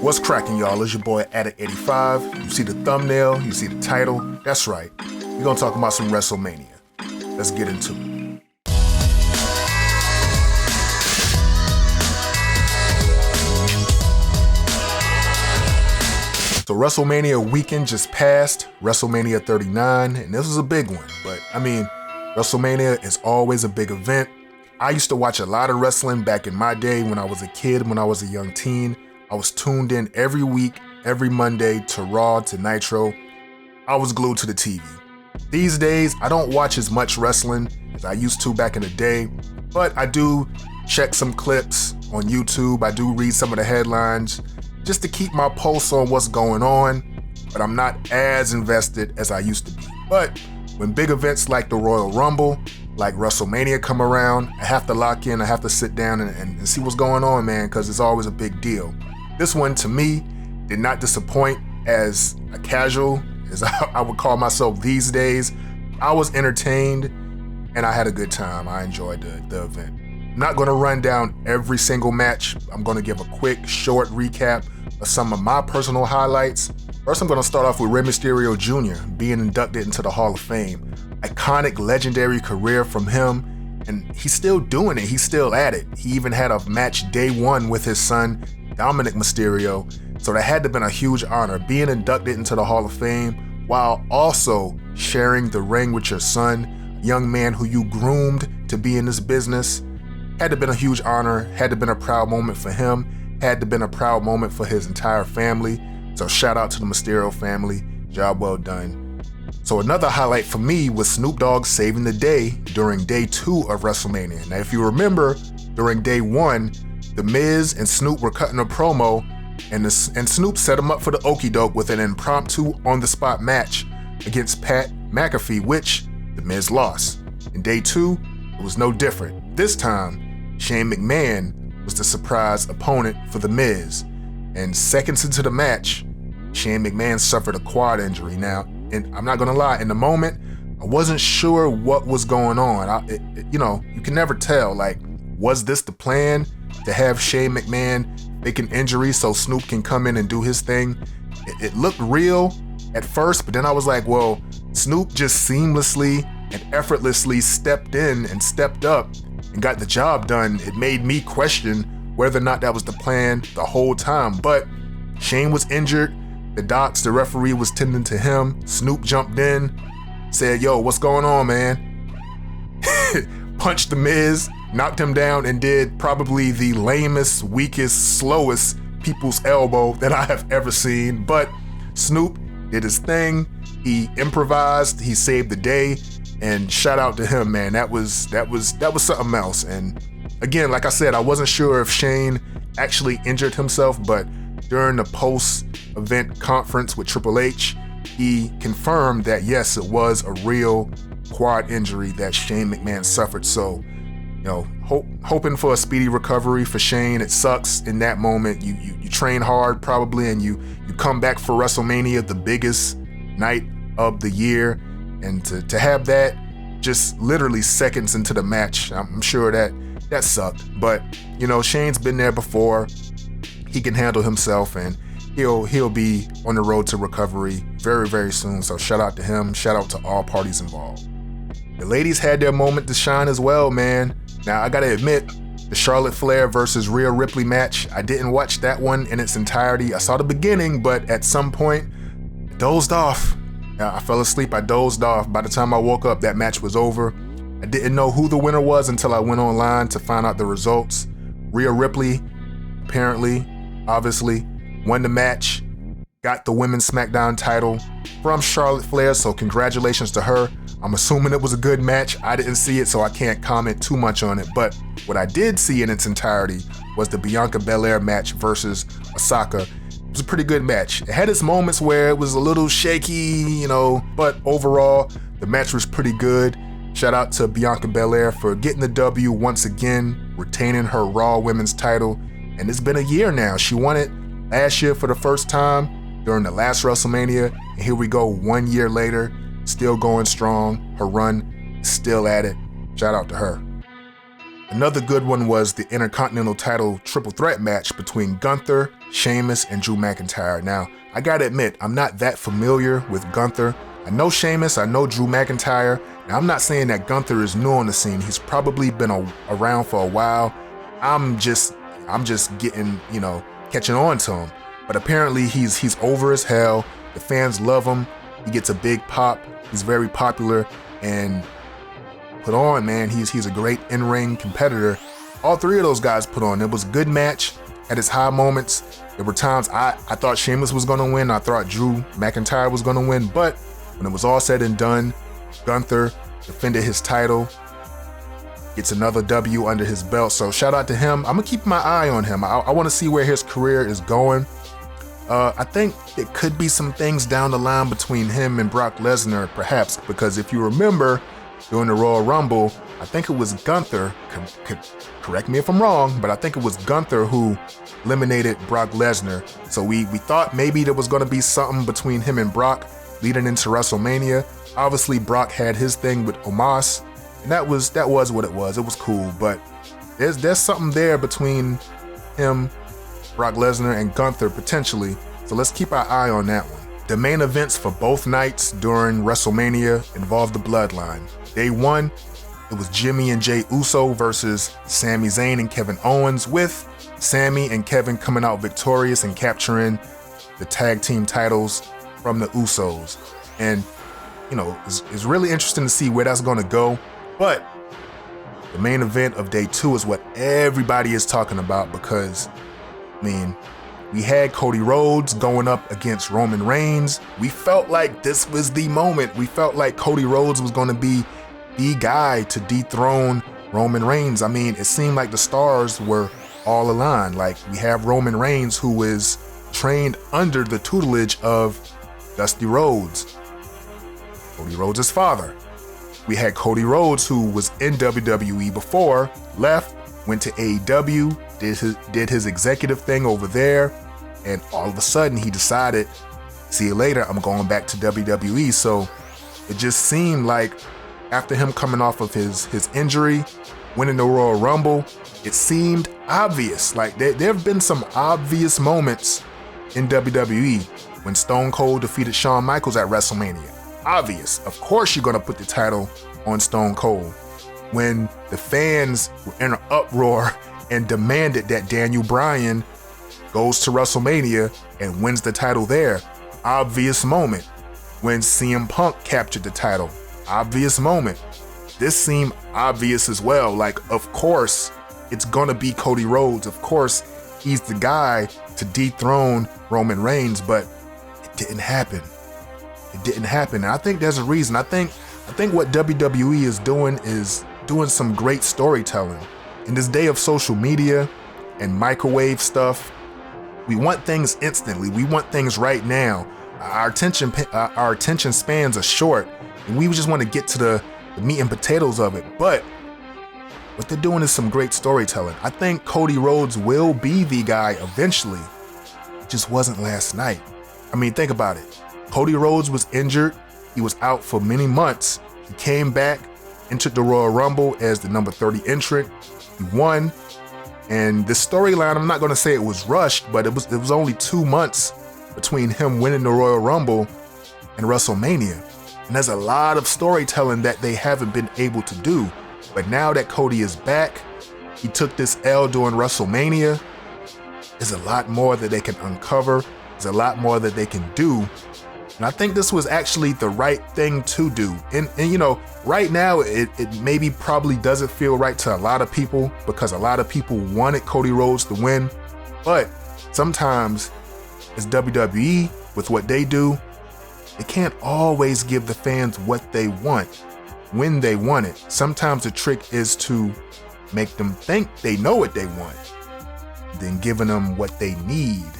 What's cracking, y'all? It's your boy Addict85. You see the thumbnail, you see the title. That's right. We're gonna talk about some WrestleMania. Let's get into it. So WrestleMania weekend just passed, WrestleMania 39, and this was a big one. But I mean, WrestleMania is always a big event. I used to watch a lot of wrestling back in my day when I was a kid, when I was a young teen. I was tuned in every week, every Monday to Raw, to Nitro. I was glued to the TV. These days, I don't watch as much wrestling as I used to back in the day, but I do check some clips on YouTube. I do read some of the headlines just to keep my pulse on what's going on, but I'm not as invested as I used to be. But when big events like the Royal Rumble, like WrestleMania come around, I have to lock in, I have to sit down and see what's going on, man, because it's always a big deal. This one, to me, did not disappoint. As a casual, as I would call myself these days, I was entertained and I had a good time. I enjoyed the event. I'm not gonna run down every single match. I'm gonna give a quick, short recap of some of my personal highlights. First, I'm gonna start off with Rey Mysterio Jr. being inducted into the Hall of Fame. Iconic, legendary career from him, and he's still doing it. He's still at it. He even had a match day one with his son, Dominic Mysterio, so that had to have been a huge honor, being inducted into the Hall of Fame while also sharing the ring with your son, a young man who you groomed to be in this business. Had to have been a huge honor, had to have been a proud moment for him, had to have been a proud moment for his entire family. So shout out to the Mysterio family, job well done. So another highlight for me was Snoop Dogg saving the day during day 2 of WrestleMania. Now if you remember, during day 1, The Miz and Snoop were cutting a promo, and Snoop set him up for the okie doke with an impromptu on-the-spot match against Pat McAfee, which The Miz lost. In day 2, it was no different. This time, Shane McMahon was the surprise opponent for The Miz, and seconds into the match, Shane McMahon suffered a quad injury. Now, and I'm not gonna lie, in the moment, I wasn't sure what was going on. You can never tell, like, was this the plan? To have Shane McMahon fake an injury so Snoop can come in and do his thing. It looked real at first, but then I was like, well, Snoop just seamlessly and effortlessly stepped in and stepped up and got the job done. It made me question whether or not that was the plan the whole time. But Shane was injured. The referee was tending to him. Snoop jumped in, said, yo, what's going on, man? Punched The Miz, knocked him down, and did probably the lamest, weakest, slowest people's elbow that I have ever seen. But Snoop did his thing. He improvised. He saved the day. And shout out to him, man. That was something else. And again, like I said, I wasn't sure if Shane actually injured himself, but during the post-event conference with Triple H, he confirmed that yes, it was a real quad injury that Shane McMahon suffered. So, hoping for a speedy recovery for Shane. It sucks in that moment. You train hard probably, and you come back for WrestleMania, the biggest night of the year, and to have that just literally seconds into the match, I'm sure that sucked. But Shane's been there before. He can handle himself, and he'll be on the road to recovery very, very soon. So shout out to him. Shout out to all parties involved. The ladies had their moment to shine as well, man. Now, I gotta admit, the Charlotte Flair versus Rhea Ripley match, I didn't watch that one in its entirety. I saw the beginning, but at some point, I dozed off. I fell asleep, I dozed off. By the time I woke up, that match was over. I didn't know who the winner was until I went online to find out the results. Rhea Ripley, apparently, obviously, won the match, got the Women's SmackDown title from Charlotte Flair, so congratulations to her. I'm assuming it was a good match. I didn't see it, so I can't comment too much on it. But what I did see in its entirety was the Bianca Belair match versus Asuka. It was a pretty good match. It had its moments where it was a little shaky, but overall, the match was pretty good. Shout out to Bianca Belair for getting the W once again, retaining her Raw Women's title. And it's been a year now. She won it last year for the first time during the last WrestleMania. And here we go 1 year later. Still going strong. Her run is still at it. Shout out to her. Another good one was the Intercontinental title triple threat match between Gunther, Sheamus and Drew McIntyre. Now, I gotta admit, I'm not that familiar with Gunther. I know Sheamus, I know Drew McIntyre. Now, I'm not saying that Gunther is new on the scene. He's probably been around for a while. I'm just getting, catching on to him. But apparently he's over as hell. The fans love him. He gets a big pop. He's very popular. And put on, man, he's a great in-ring competitor. All three of those guys put on. It was a good match at its high moments. There were times I thought Sheamus was going to win. I thought Drew McIntyre was going to win. But when it was all said and done, Gunther defended his title, gets another W under his belt. So shout out to him. I'm going to keep my eye on him. I want to see where his career is going. I think it could be some things down the line between him and Brock Lesnar, perhaps, because if you remember during the Royal Rumble, I think it was Gunther, correct me if I'm wrong, but I think it was Gunther who eliminated Brock Lesnar. So we thought maybe there was going to be something between him and Brock leading into WrestleMania. Obviously, Brock had his thing with Omos, and that was what it was. It was cool, but there's something there between him, Brock Lesnar, and Gunther potentially. So let's keep our eye on that one. The main events for both nights during WrestleMania involved the Bloodline. Day one, it was Jimmy and Jey Uso versus Sami Zayn and Kevin Owens, with Sami and Kevin coming out victorious and capturing the tag team titles from the Usos. And, it's really interesting to see where that's going to go. But the main event of day two is what everybody is talking about because, we had Cody Rhodes going up against Roman Reigns. We felt like this was the moment. We felt like Cody Rhodes was going to be the guy to dethrone Roman Reigns. It seemed like the stars were all aligned. Like, we have Roman Reigns, who is trained under the tutelage of Dusty Rhodes, Cody Rhodes' father. We had Cody Rhodes, who was in WWE before, left, went to AEW, did his executive thing over there, and all of a sudden he decided, see you later, I'm going back to WWE. So it just seemed like after him coming off of his injury, winning the Royal Rumble, it seemed obvious. Like there have been some obvious moments in WWE when Stone Cold defeated Shawn Michaels at WrestleMania. Obvious. Of course you're going to put the title on Stone Cold. When the fans were in an uproar and demanded that Daniel Bryan goes to WrestleMania and wins the title there. Obvious moment. When CM Punk captured the title. Obvious moment. This seemed obvious as well. Like, of course, it's gonna be Cody Rhodes. Of course, he's the guy to dethrone Roman Reigns, but it didn't happen. It didn't happen. And I think there's a reason. I think what WWE is doing some great storytelling. In this day of social media and microwave stuff, we want things instantly. We want things right now. Our attention spans are short, and we just want to get to the meat and potatoes of it. But what they're doing is some great storytelling. I think Cody Rhodes will be the guy eventually. It just wasn't last night. Think about it. Cody Rhodes was injured. He was out for many months. He came back, entered the Royal Rumble as the number 30 entrant. He won. And the storyline, I'm not going to say it was rushed, but it was only 2 months between him winning the Royal Rumble and WrestleMania. And there's a lot of storytelling that they haven't been able to do. But now that Cody is back, he took this L during WrestleMania. There's a lot more that they can uncover. There's a lot more that they can do. And I think this was actually the right thing to do. And right now it maybe probably doesn't feel right to a lot of people because a lot of people wanted Cody Rhodes to win. But sometimes as WWE, with what they do, they can't always give the fans what they want when they want it. Sometimes the trick is to make them think they know what they want, then giving them what they need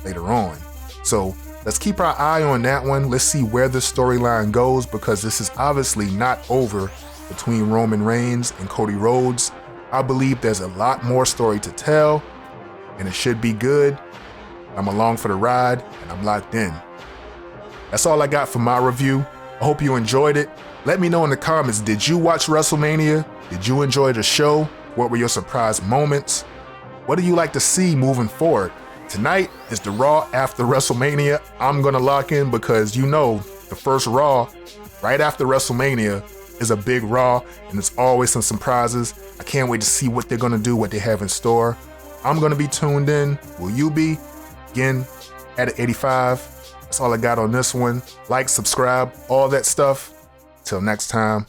later on. So let's keep our eye on that one. Let's see where the storyline goes, because this is obviously not over between Roman Reigns and Cody Rhodes. I believe there's a lot more story to tell, and it should be good. I'm along for the ride, and I'm locked in. That's all I got for my review. I hope you enjoyed it. Let me know in the comments, did you watch WrestleMania? Did you enjoy the show? What were your surprise moments? What do you like to see moving forward? Tonight is the Raw after WrestleMania. I'm gonna lock in because you know the first Raw right after WrestleMania is a big Raw, and it's always some surprises. I can't wait to see what they're gonna do, what they have in store. I'm gonna be tuned in. Will you be? Again, at 85. That's all I got on this one. Like, subscribe, all that stuff. Till next time.